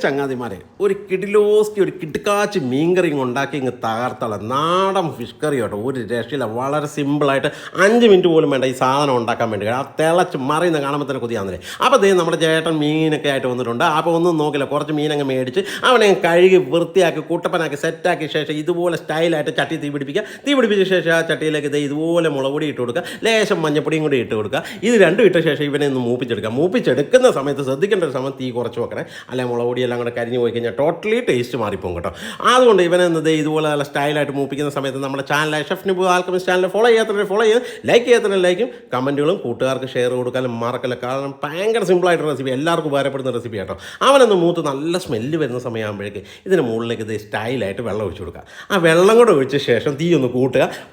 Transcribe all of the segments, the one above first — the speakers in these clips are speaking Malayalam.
ചങ്ങാതിമാരെ ഒരു കിടിലോസ്റ്റി ഒരു കിടുക്കാച്ച് മീൻകറി ഉണ്ടാക്കി ഇങ്ങ് തകർത്തുള്ള നാടൻ ഫിഷ് കറി കേട്ടോ. ഒരു രക്ഷയില്ല, വളരെ സിമ്പിളായിട്ട് 5 മിനിറ്റ് പോലും വേണ്ട ഈ സാധനം ഉണ്ടാക്കാൻ വേണ്ടി. ആ തിളച്ച് മറിയുന്ന കാണുമ്പോൾ തന്നെ കൊതിയാന്നില്ലേ. അപ്പോൾ ദേ നമ്മുടെ ചേട്ടൻ മീനൊക്കെ ആയിട്ട് വന്നിട്ടുണ്ട്. അപ്പോൾ ഒന്നും നോക്കില്ല, കുറച്ച് മീനങ്ങ് മേടിച്ച് അവനെ കഴുകി വൃത്തിയാക്കി കുട്ടപ്പനാക്കി സെറ്റാക്കിയ ശേഷം ഇതുപോലെ സ്റ്റൈലായിട്ട് ചട്ടി തീ പിടിപ്പിച്ച ശേഷം ആ ചട്ടിയിലേക്ക് ഇത് ഇതുപോലെ മുളക് പൊടി ഇട്ട് കൊടുക്കുക, ലേശം മഞ്ഞപ്പൊടിയും കൂടി ഇട്ട് കൊടുക്കുക. ഇത് രണ്ടും ഇട്ട ശേഷം ഇവനെ ഒന്ന് മൂപ്പിച്ചെടുക്കുന്ന സമയത്ത് ശ്രദ്ധിക്കേണ്ട ഒരു സമയം തീ കുറച്ച് വെക്കണേ, അല്ലെങ്കിൽ മുളക് പൊടിയെല്ലാം കൂടെ കരിഞ്ഞ് പോയി കഴിഞ്ഞാൽ ടോട്ടലി ടേസ്റ്റ് മാറിപ്പോകും കേട്ടോ. അതുകൊണ്ട് ഇവനെ എന്നത് ഇതുപോലെ നല്ല സ്റ്റൈലായിട്ട് മൂപ്പിക്കുന്ന സമയത്ത് നമ്മുടെ ചാനലായ chef Nibu alchemist channel follow ചെയ്ത് ലൈക്ക് ചെയ്യാത്ത ലൈക്കും കമൻറ്റുകളും കൂട്ടുകാർക്ക് ഷെയർ കൊടുക്കാനും മറക്കല്ല. കാരണം ഭയങ്കര സിമ്പിളായിട്ട് റെസിപ്പി, എല്ലാവർക്കും ഉപകാരപ്പെടുന്ന റെസിപ്പി കേട്ടോ. അവനൊന്ന് മൂത്ത് നല്ല സ്മെല്ല് വരുന്ന സമയമാകുമ്പോഴേക്ക് ഇതിന് മുകളിലേക്ക് ഇത് സ്റ്റൈലായിട്ട് വെള്ളം ഒഴിച്ചു കൊടുക്കുക. ആ വെള്ളം കൂടെ ഒഴിച്ച ശേഷം തീ ഒന്ന്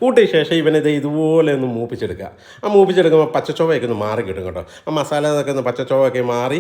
കൂട്ടിയ ശേഷം ഇവനിത് ഇതുപോലെ ഒന്ന് മൂപ്പിച്ചെടുക്കുക. ആ മൂപ്പിച്ചെടുക്കുമ്പോൾ പച്ചച്ചോവയൊക്കെ ഒന്ന് മാറി കിട്ടും കേട്ടോ. ആ മസാല ഇതൊക്കെ ഒന്ന് പച്ചച്ചോവയൊക്കെ മാറി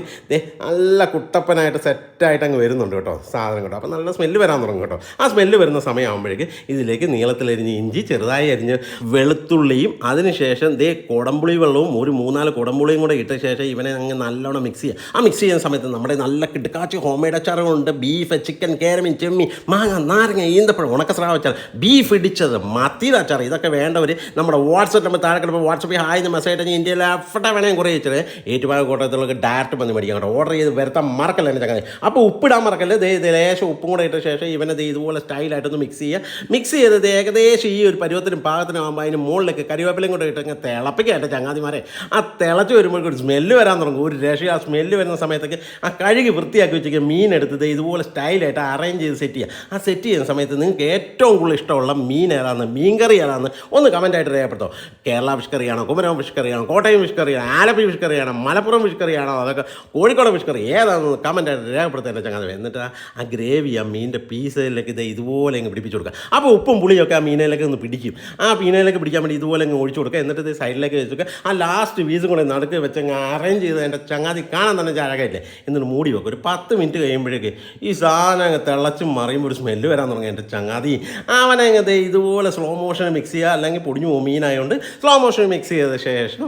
നല്ല കുട്ടപ്പനായിട്ട് സെറ്റായിട്ട് അങ്ങ് വരുന്നുണ്ട് കേട്ടോ സാധനം കേട്ടോ. അപ്പോൾ നല്ല സ്മെല്ല് വരാൻ തുടങ്ങും കേട്ടോ. ആ സ്മെല്ല് വരുന്ന സമയമാകുമ്പോഴേക്ക് ഇതിലേക്ക് നീളത്തിലരിഞ്ഞ് ഇഞ്ചി, ചെറുതായി അരിഞ്ഞ് വെളുത്തുള്ളിയും, അതിനുശേഷം കുടംപുളി വെള്ളവും ഒരു 3-4 കുടംപുളിയും കൂടെ ഇട്ട ശേഷം ഇവനെ അങ്ങ് നല്ലോണം മിക്സ് ചെയ്യുക. ആ മിക്സ് ചെയ്യുന്ന സമയത്ത് നമ്മുടെ നല്ല കിടക്കാച്ച് ഹോം മെയ്ഡ് അച്ചാറുകളുണ്ട്. ബീഫ്, ചിക്കൻ, കേരമീൻ, ചെമ്മീൻ, മാങ്ങ, നാരങ്ങ, ഈന്തപ്പഴം, ഉണക്കസ്രാവ് അച്ചാർ, ബീഫ് ഇടിച്ചത്, മത്തിയുടെ അച്ചാർ, ഇതൊക്കെ വേണ്ടവർ നമ്മുടെ വാട്സപ്പ് നമ്പർ താഴെ കിടപ്പോൾ വാട്സപ്പിൽ ഹായ് മെസ്സേജ് അയച്ച് ഇന്ത്യയിൽ എവിടെ വേണമെങ്കിൽ കുറേ വെച്ചത് ഏറ്റുപാട് കോട്ടയത്തുള്ളവർക്ക് ഡയറക്റ്റ് വന്ന് മേടിക്കാം കേട്ടോ. ഓർഡർ ചെയ്ത് വരുത്താൻ മറക്കല്ല എൻ്റെ ചങ്ങാതി. അപ്പോൾ ഉപ്പിടാൻ മറക്കല്ലേ. ഇത് ലേശം ഉപ്പും കൂടെ ഇട്ട ശേഷം ഇവനത് ഇതുപോലെ സ്റ്റൈലായിട്ടൊന്ന് മിക്സ് ചെയ്തത് ഏകദേശം ഈ ഒരു പരുവത്തിനും പാകത്തിനും ആകുമ്പോൾ അതിന് മുകളിലേക്ക് കരിവേപ്പിലയും കൂടെ ഇട്ട് തിളപ്പിക്കായിട്ട് ചങ്ങാതിമാരെ. ആ തിളച്ച് വരുമ്പോഴേക്കും ഒരു സ്മെല്ല് വരാൻ തുടങ്ങും. ഒരു രക്ഷ. ആ സ്മെല്ല് വരുന്ന സമയത്തേക്ക് ആ കഴുകി വൃത്തിയാക്കി വെച്ചിട്ട് മീൻ എടുത്തത് ഇതുപോലെ സ്റ്റൈലായിട്ട് അറേഞ്ച് ചെയ്ത് സെറ്റ് ചെയ്യുക. ആ സെറ്റ് ചെയ്യുന്ന സമയത്ത് നിങ്ങൾക്ക് ഏറ്റവും കൂടുതൽ ഇഷ്ടമുള്ള മീൻ ഏതാണെന്ന്, മീൻ കറി ഏതാണെന്ന് ഒന്ന് കമൻറ്റായിട്ട് രേഖപ്പെടുത്തോ. കേരള ഫിഷ് കറിയാണോ, കുമരകം ഫിഷ് കറിയാണോ, കോട്ടയം ഫിഷ് കറിയാണോ, ആലപ്പി ഫിഷ് കറിയാണോ, മലപ്പുറം ഫിഷ് കറിയാണോ, അതൊക്കെ കോഴിക്കോട് ഫിഷ് കറി ഏതാണെന്ന് കമൻറ്റായിട്ട് രേഖപ്പെടുത്തേണ്ട ചങ്ങാതി. എന്നിട്ട് ആ ഗ്രേവി ആ മീനിൻ്റെ പീസിലേക്ക് ഇത് ഇതുപോലെ അങ്ങ് പിടിപ്പിച്ച് കൊടുക്കുക. അപ്പോൾ ഉപ്പും പുളിയൊക്കെ ആ മീനിലേക്ക് ഒന്ന് പിടിക്കും. ആ മീനിലേക്ക് പിടിക്കാൻ വേണ്ടി ഇതുപോലെ അങ്ങ് ഒഴിച്ചു കൊടുക്കുക. എന്നിട്ട് ഇത് സൈഡിലേക്ക് വെച്ചൊക്കെ ആ ലാസ്റ്റ് പീസും കൂടെ നടുക്ക് വെച്ച് അങ്ങ് അറേഞ്ച് ചെയ്ത് എൻ്റെ ചങ്ങാതി കാണാൻ തന്നെ ചാരകയില്ലേ. എന്നിട്ട് മൂടി വെക്കും. ഒരു 10 മിനിറ്റ് കഴിയുമ്പോഴേക്ക് ഈ സാധനം അങ്ങ് തിളച്ചും മറിയുമ്പോൾ ഒരു സ്മെല്ല് വരാൻ തുടങ്ങി എൻ്റെ ചങ്ങാതി. അവനങ്ങ് ഇതുപോലെ സ്ലോ മോഷൻ മിക്സ് ചെയ്യുക, അല്ലെങ്കിൽ പൊടിഞ്ഞു പോകും മീനായതുകൊണ്ട് സ്ലോ മോഷൻ മിക്സ് ചെയ്ത ശേഷം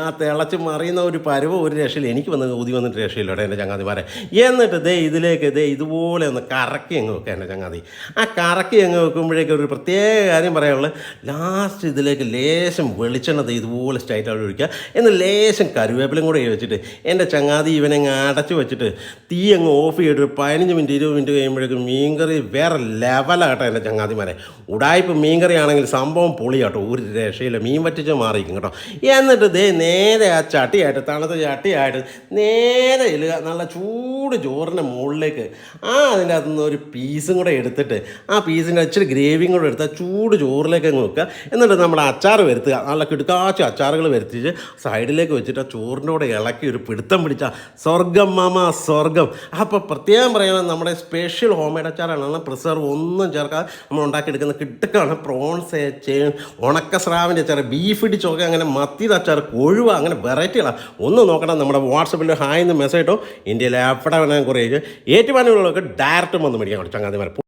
ആ തിളച്ച് മറിയുന്ന ഒരു പരുവ് ഒരു രക്ഷയിൽ എനിക്ക് വന്നിട്ട് രക്ഷയില്ല കേട്ടോ എൻ്റെ ചങ്ങാതിമാരെ. എന്നിട്ട് ഇതിലേക്ക് ഇതുപോലെ ഒന്ന് കറക്കി അങ്ങ് വെക്കുക എൻ്റെ ചങ്ങാതി. ആ കറക്കി അങ്ങ് വെക്കുമ്പോഴേക്കും ഒരു പ്രത്യേക കാര്യം പറയാനുള്ളത്, ലാസ്റ്റ് ഇതിലേക്ക് ലേശം വെളിച്ചെണ്ണ ഇതുപോലെ സ്റ്റൈറ്റായിട്ട് ഒഴിക്കുക. എന്നിട്ട് ലേശം കരുവേപ്പിലും കൂടെ വെച്ചിട്ട് എൻ്റെ ചങ്ങാതി ഇവനെ അങ്ങ് അടച്ച് വെച്ചിട്ട് തീ അങ്ങ് ഓഫ് ചെയ്തിട്ട് ഒരു 15 മിനിറ്റ് 20 മിനിറ്റ് കഴിയുമ്പോഴേക്കും മീൻകറി വേറെ ലെവലാട്ടോ എൻ്റെ ചങ്ങാതിമാരെ. ഉടായ്പ മീൻകറി ആണെങ്കിൽ സംഭവം പൊളിയാട്ടോ, ഒരു രക്ഷയില്ല. മീൻ വറ്റിച്ച് മാറിയിരിക്കും കേട്ടോ. എന്നിട്ട് നേരെ ആ ചട്ടിയായിട്ട് തണുത്ത ചട്ടിയായിട്ട് നേരെ ഇടുക. നല്ല ചൂട് ചോറിൻ്റെ മുകളിലേക്ക് അതിൻ്റെ അകത്തു നിന്ന് ഒരു പീസും കൂടെ എടുത്തിട്ട് ആ പീസിൻ്റെ ഇച്ചിരി ഗ്രേവിയും കൂടെ എടുത്ത് ചൂട് ചോറിലേക്ക് അങ്ങ് വെക്കുക. എന്നിട്ട് നമ്മുടെ അച്ചാർ വരുത്തുക. നല്ല കിടുക്കാച്ച അച്ചാറുകൾ വരുത്തിച്ച് സൈഡിലേക്ക് വെച്ചിട്ട് ആ ചോറിൻ്റെ കൂടെ ഇളക്കി ഒരു പിടുത്തം പിടിച്ച സ്വർഗം മാമ സ്വർഗം. അപ്പോൾ പ്രത്യേകം പറയുന്നത് നമ്മുടെ സ്പെഷ്യൽ ഹോം മെയ്ഡ് അച്ചാറാണ്. പ്രിസർവ് ഒന്നും ചേർക്കാതെ നമ്മൾ ഉണ്ടാക്കിയെടുക്കുന്ന കിട്ടുക്കാണ്. പ്രോൺസ്, ഉണക്കസ്രാവിൻ്റെ അച്ചാർ, ബീഫ് ഇടിച്ചൊക്കെ, അങ്ങനെ മത്തിയുടെ അച്ചാർ, കൊഴുവ, അങ്ങനെ വെറൈറ്റികളാണ്. ഒന്ന് നോക്കണം. നമ്മുടെ വാട്സപ്പിൽ ഹായ് എന്ന് മെസ്സേജ് ഇട്ടോ. ഇന്ത്യയിലെ എവിടെ വേണമെങ്കിൽ കുറേ ഏറ്റുമാനൂരിലൊക്കെ ഡയറക്റ്റും വന്ന് മേടിക്കാൻ ചങ്ങാതിമാരെ.